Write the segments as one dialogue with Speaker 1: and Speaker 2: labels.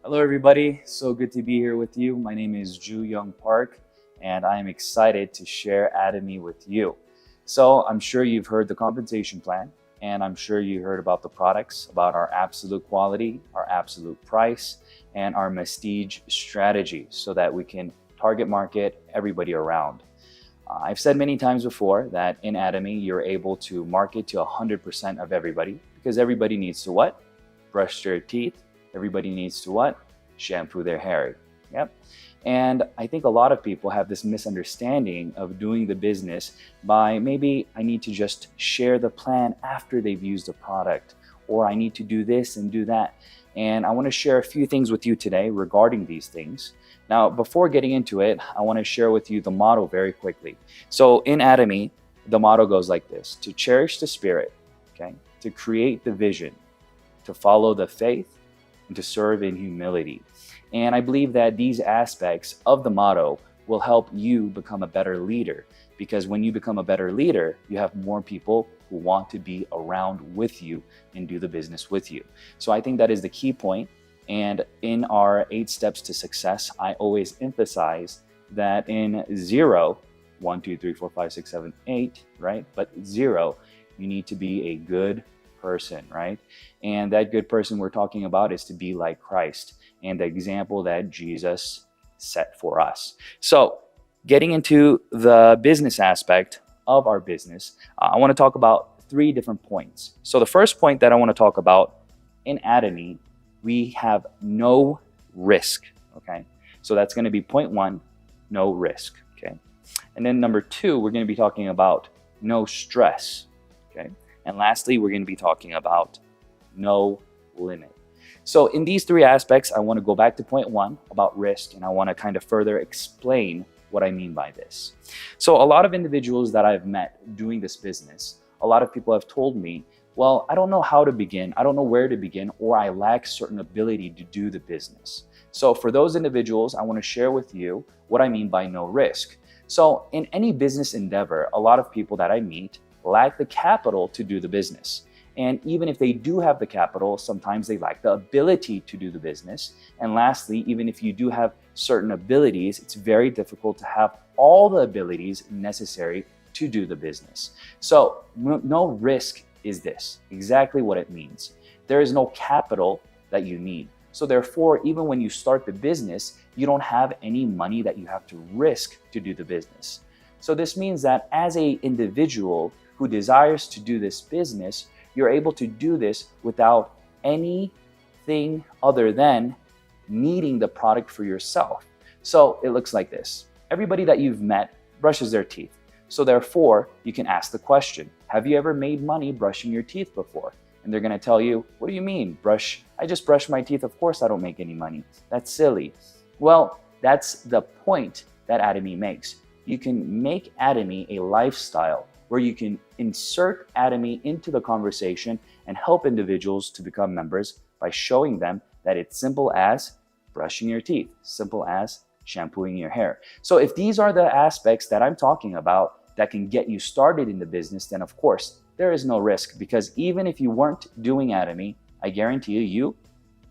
Speaker 1: Hello, everybody. So good to be here with you. My name is Ju Young Park, and I am excited to share Atomy with you. So, I'm sure you've heard the compensation plan, and I'm sure you heard about the products, about our absolute quality, our absolute price, and our prestige strategy so that we can target market everybody around. I've said many times before that in Atomy, you're able to market to 100% of everybody because everybody needs to what? Brush their teeth. Everybody needs to what? Shampoo their hair. Yep. And I think a lot of people have this misunderstanding of doing the business by maybe I need to just share the plan after they've used the product, or I need to do this and do that. And I want to share a few things with you today regarding these things. Now, before getting into it, I want to share with you the motto very quickly. So in Atomy, the motto goes like this: to cherish the spirit, okay, to create the vision, to follow the faith, and to serve in humility. And I believe that these aspects of the motto will help you become a better leader, because when you become a better leader, you have more people who want to be around with you and do the business with you. So I think that is the key point. And in our 8 steps to success, I always emphasize that in 0, 1, 2, 3, 4, 5, 6, 7, 8, right? But 0, you need to be a good person, right? And that good person we're talking about is to be like Christ and the example that Jesus set for us. So, getting into the business aspect of our business, I want to talk about 3 different points. So, the first point that I want to talk about in Atomy, we have no risk, okay? So, that's going to be point 1, no risk, okay? And then number 2, we're going to be talking about no stress, okay? And lastly, we're going to be talking about no limit. So in these 3 aspects, I want to go back to point 1 about risk, and I want to kind of further explain what I mean by this. So a lot of individuals that I've met doing this business, a lot of people have told me, well, I don't know how to begin, I don't know where to begin, or I lack certain ability to do the business. So for those individuals, I want to share with you what I mean by no risk. So in any business endeavor, a lot of people that I meet lack the capital to do the business. And even if they do have the capital, sometimes they lack the ability to do the business. And lastly, even if you do have certain abilities, it's very difficult to have all the abilities necessary to do the business. So no risk is this, exactly what it means. There is no capital that you need. So therefore, even when you start the business, you don't have any money that you have to risk to do the business. So this means that as an individual who desires to do this business, you're able to do this without anything other than needing the product for yourself. So it looks like this. Everybody that you've met brushes their teeth. So therefore, you can ask the question, have you ever made money brushing your teeth before? And they're going to tell you, what do you mean? I just brush my teeth. Of course I don't make any money. That's silly. Well, that's the point that Atomy makes. You can make Atomy a lifestyle where you can insert Atomy into the conversation and help individuals to become members by showing them that it's simple as brushing your teeth, simple as shampooing your hair. So if these are the aspects that I'm talking about that can get you started in the business, then of course, there is no risk, because even if you weren't doing Atomy, I guarantee you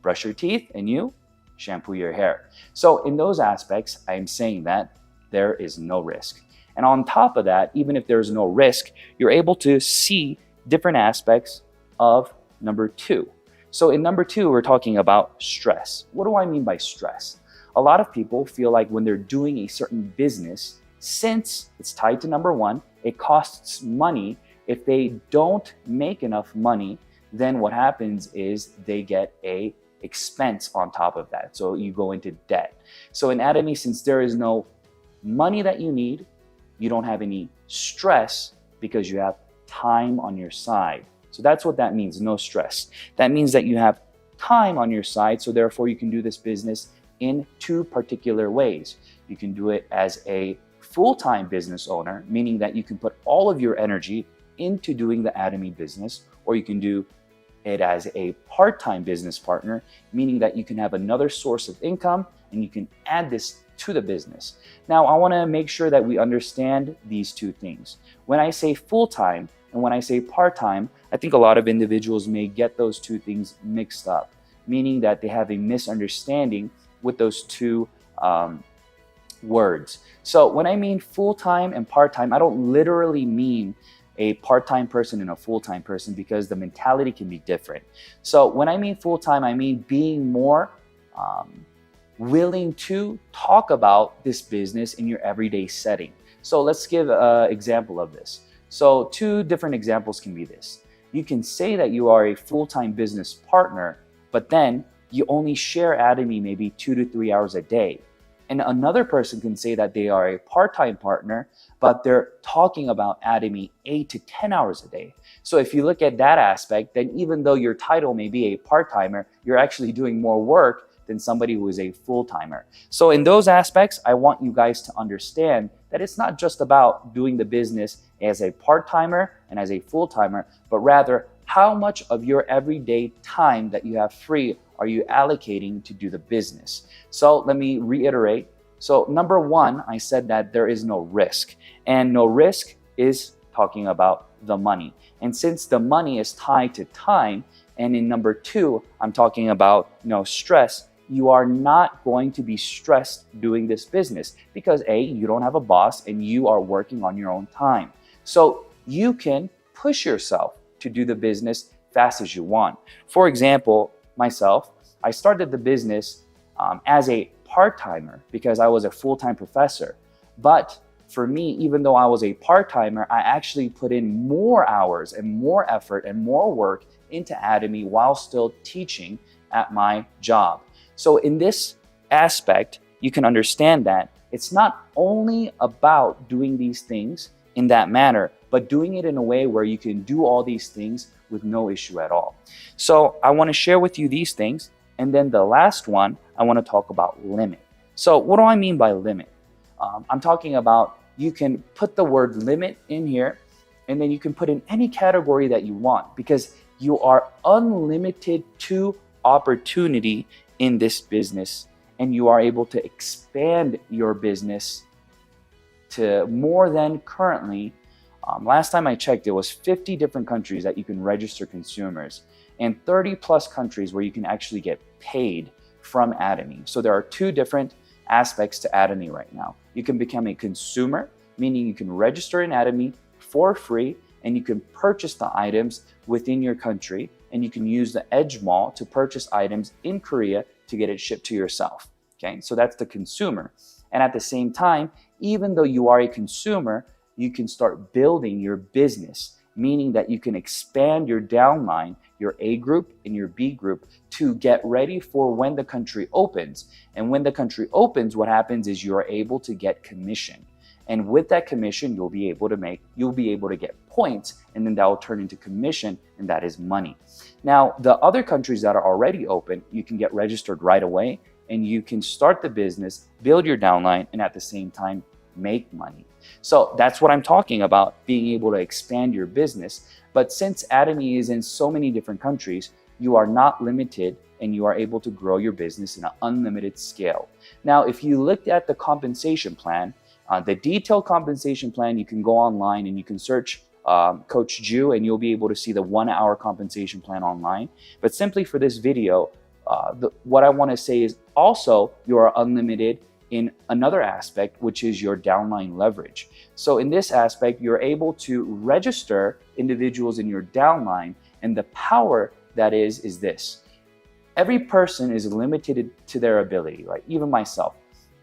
Speaker 1: brush your teeth and you shampoo your hair. So in those aspects, I'm saying that there is no risk. And on top of that, even if there's no risk, you're able to see different aspects of number 2. So in number 2, we're talking about stress. What do I mean by stress? A lot of people feel like when they're doing a certain business, since it's tied to number 1, it costs money. If they don't make enough money, then what happens is they get a expense on top of that. So you go into debt. So in Atomy, since there is no money that you need, you don't have any stress because you have time on your side. So that's what that means, no stress. That means that you have time on your side, so therefore you can do this business in 2 particular ways. You can do it as a full-time business owner, meaning that you can put all of your energy into doing the Atomy business, or you can do it as a part-time business partner, meaning that you can have another source of income and you can add this to the business. Now, I want to make sure that we understand these 2 things. When I say full-time and when I say part-time, I think a lot of individuals may get those 2 things mixed up. meaning that they have a misunderstanding with those two words. So when I mean full-time and part-time, I don't literally mean a part-time person and a full-time person, because the mentality can be different. So when I mean full-time, I mean being more willing to talk about this business in your everyday setting. So let's give an example of this. So two different examples can be this. You can say that you are a full-time business partner, but then you only share Atomy maybe 2 to 3 hours a day. And another person can say that they are a part-time partner, but they're talking about Atomy 8 to 10 hours a day. So if you look at that aspect, then even though your title may be a part-timer, you're actually doing more work than somebody who is a full-timer. So in those aspects, I want you guys to understand that it's not just about doing the business as a part-timer and as a full-timer, but rather how much of your everyday time that you have free are you allocating to do the business. So let me reiterate. So number one, I said that there is no risk, and no risk is talking about the money. And since the money is tied to time, and in number two, I'm talking about stress, you are not going to be stressed doing this business because A, you don't have a boss and you are working on your own time. So you can push yourself to do the business fast as you want. For example, myself, I started the business as a part-timer because I was a full-time professor. But for me, even though I was a part-timer, I actually put in more hours and more effort and more work into Atomy while still teaching at my job. So in this aspect, you can understand that it's not only about doing these things in that manner, but doing it in a way where you can do all these things with no issue at all. So I want to share with you these things. And then the last one, I want to talk about limit. So what do I mean by limit? I'm talking about you can put the word limit in here, and then you can put in any category that you want, because you are unlimited to opportunity in this business, and you are able to expand your business to more than currently. Last time I checked, it was 50 different countries that you can register consumers, and 30 plus countries where you can actually get paid from Atomy. So there are two different aspects to Atomy right now. You can become a consumer, meaning you can register in Atomy for free, and you can purchase the items within your country, and you can use the Edge Mall to purchase items in Korea to get it shipped to yourself. Okay, so that's the consumer. And at the same time, even though you are a consumer, you can start building your business, meaning that you can expand your downline, your A group and your B group, to get ready for when the country opens. And when the country opens, what happens is you are able to get commission. And with that commission, you'll be able to get points, and then that will turn into commission, and that is money. Now, the other countries that are already open, you can get registered right away, and you can start the business, build your downline, and at the same time, make money. So that's what I'm talking about, being able to expand your business. But since Atomy is in so many different countries, you are not limited, and you are able to grow your business in an unlimited scale. Now, if you looked at the compensation plan, the detailed compensation plan, you can go online and you can search Coach Ju, and you'll be able to see the 1 hour compensation plan online. But simply for this video, what I want to say is also you are unlimited in another aspect, which is your downline leverage. So in this aspect, you're able to register individuals in your downline, and the power that is this. Every person is limited to their ability, right? Even myself.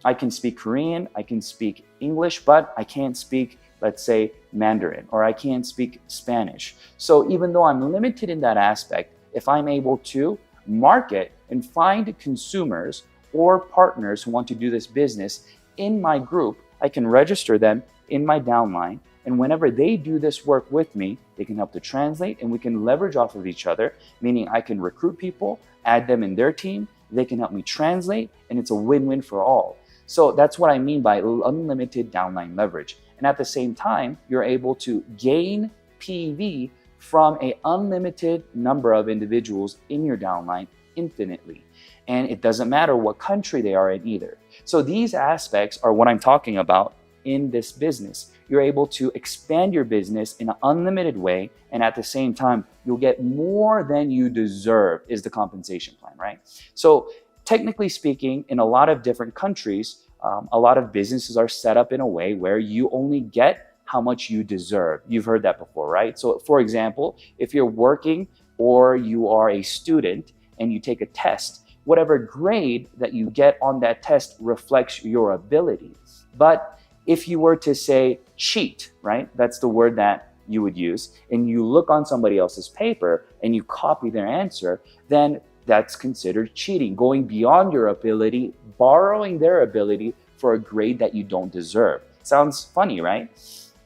Speaker 1: I can speak Korean, I can speak English, but I can't speak, let's say, Mandarin, or I can't speak Spanish. So even though I'm limited in that aspect, if I'm able to market and find consumers or partners who want to do this business in my group, I can register them in my downline. And whenever they do this work with me, they can help to translate, and we can leverage off of each other, meaning I can recruit people, add them in their team, they can help me translate, and it's a win-win for all. So that's what I mean by unlimited downline leverage. And at the same time, you're able to gain PV from an unlimited number of individuals in your downline infinitely. And it doesn't matter what country they are in either. So these aspects are what I'm talking about in this business. You're able to expand your business in an unlimited way, and at the same time, you'll get more than you deserve is the compensation plan, right? So technically speaking, in a lot of different countries, a lot of businesses are set up in a way where you only get how much you deserve. You've heard that before, right? So for example, if you're working or you are a student and you take a test, whatever grade that you get on that test reflects your ability. But if you were to say cheat, right? That's the word that you would use, and you look on somebody else's paper and you copy their answer, then that's considered cheating, going beyond your ability, borrowing their ability for a grade that you don't deserve. Sounds funny, right?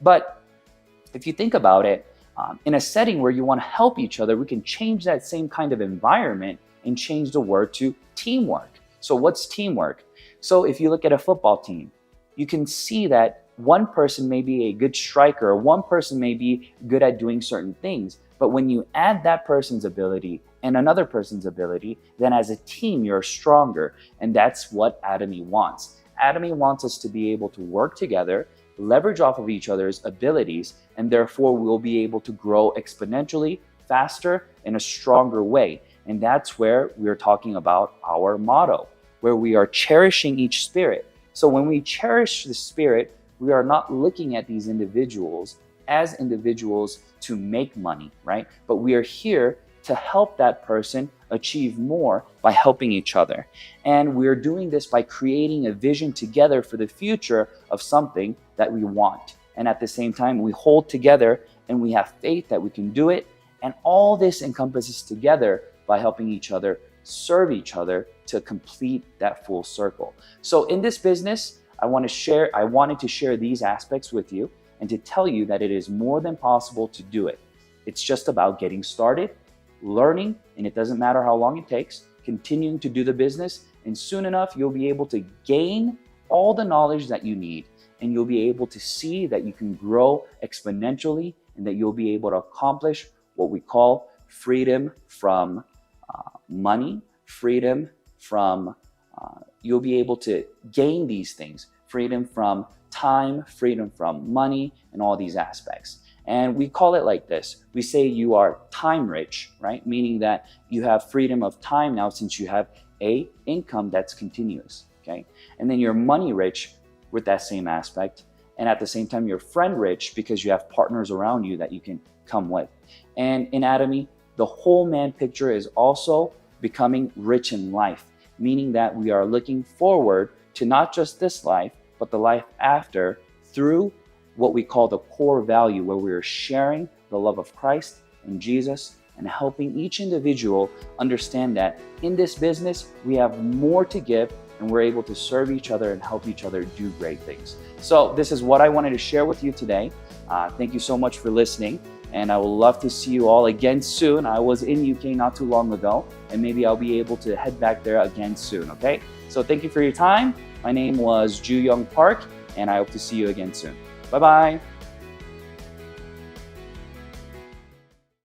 Speaker 1: But if you think about it, in a setting where you want to help each other, we can change that same kind of environment and change the word to teamwork. So what's teamwork? So if you look at a football team, you can see that one person may be a good striker, or one person may be good at doing certain things. But when you add that person's ability and another person's ability, then as a team, you're stronger. And that's what Atomy wants. Atomy wants us to be able to work together, leverage off of each other's abilities, and therefore we'll be able to grow exponentially faster in a stronger way. And that's where we're talking about our motto, where we are cherishing each spirit. So when we cherish the spirit, we are not looking at these individuals as individuals to make money, right? But we are here to help that person achieve more by helping each other. And we're doing this by creating a vision together for the future of something that we want. And at the same time, we hold together and we have faith that we can do it. And all this encompasses together by helping each other serve each other to complete that full circle. So in this business, I wanted to share these aspects with you and to tell you that it is more than possible to do it. It's just about getting started, learning, and it doesn't matter how long it takes, continuing to do the business, and soon enough, you'll be able to gain all the knowledge that you need, and you'll be able to see that you can grow exponentially and that you'll be able to accomplish what we call freedom from money, freedom from, you'll be able to gain these things, freedom from time, freedom from money, and all these aspects. And we call it like this. We say you are time rich, right? Meaning that you have freedom of time now since you have a income that's continuous, okay? And then you're money rich with that same aspect. And at the same time, you're friend rich because you have partners around you that you can come with. And in Atomy, the whole man picture is also becoming rich in life, meaning that we are looking forward to not just this life, but the life after through what we call the core value, where we are sharing the love of Christ and Jesus and helping each individual understand that in this business, we have more to give and we're able to serve each other and help each other do great things. So this is what I wanted to share with you today. Thank you so much for listening. And I would love to see you all again soon. I was in UK not too long ago, and maybe I'll be able to head back there again soon, okay? So thank you for your time. My name was Ju Young Park, and I hope to see you again soon. Bye-bye.